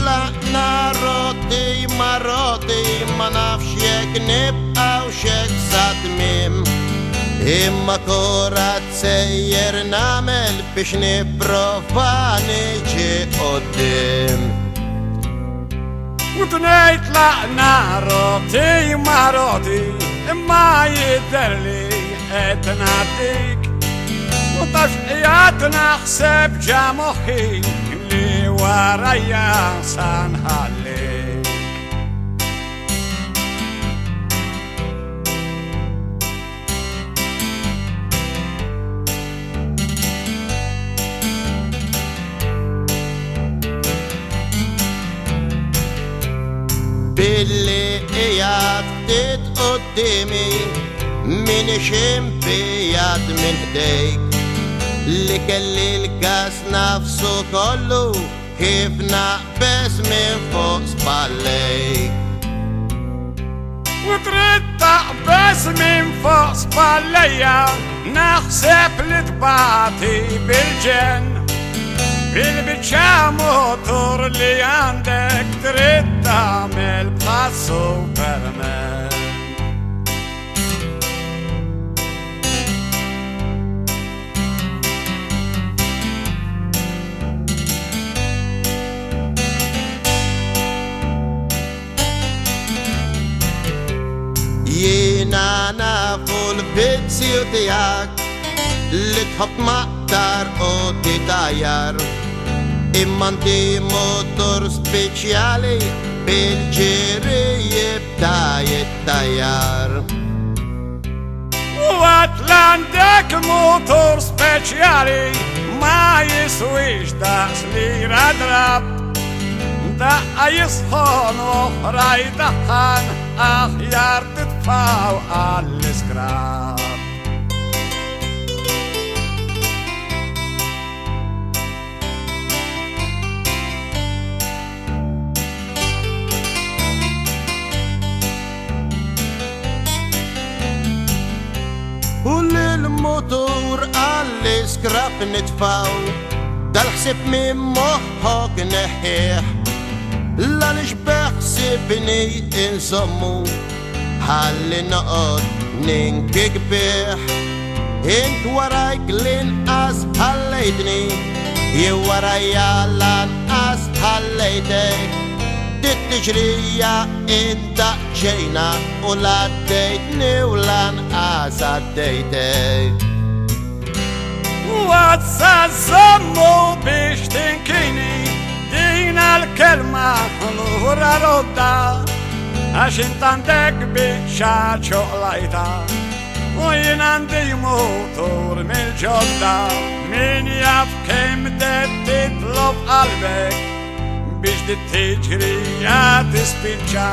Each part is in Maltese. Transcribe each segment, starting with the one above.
طلعنا راضي ما راضي ما نعرفش نبقى وشك صادمين إما كرة تسير نعمل باش نبروفا نيجي قدام وطني طلعنا راضي ما راضي ما يدرلي اتناديك وطفئياتنا حسب جاموخي اللي ورايا سنهاليك باللي قيادت قدامي من شمبيات من هديك اللي كلي الكاس نفسه كله كيف نقبس من فوق صباليك وترد تقبس من فوق صباليا نحسب لطباعتي بالجن بالبتشام موتور اللي عندك ترد تعمل بخاص وبرمان ينانا فول بيتسي وتياك اللي تحط مقدار وتتاير إما انتي موتور سبيشيالي بالجري بتاع التيار واتلاندك موتور سبيشيالي ما يسويش داس ليرة دراب دقة يصحن وأخرى يدخن أخيار تدفع على السكراب وللموتور على السكراب ندفعو ده الحساب من محك نحيح لا ليش بحسبني انسمو حل نقط ننكك بيح انت ورايك لين حليتني يا ورايا لان حليتك تتجريا انت جينا ولا ديتني ولان عديتك واتسزمو بيش تنكيني دينا الكلمة نورا رودا عشان تندك بشات شغليتا وين عندي موتور من الجودة من يفكم تطلب قلبك بيش تجري يا تسبيتشا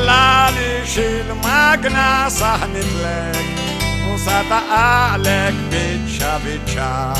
لا ليش الماجنا صحنت لك وسطع عليك بيتشا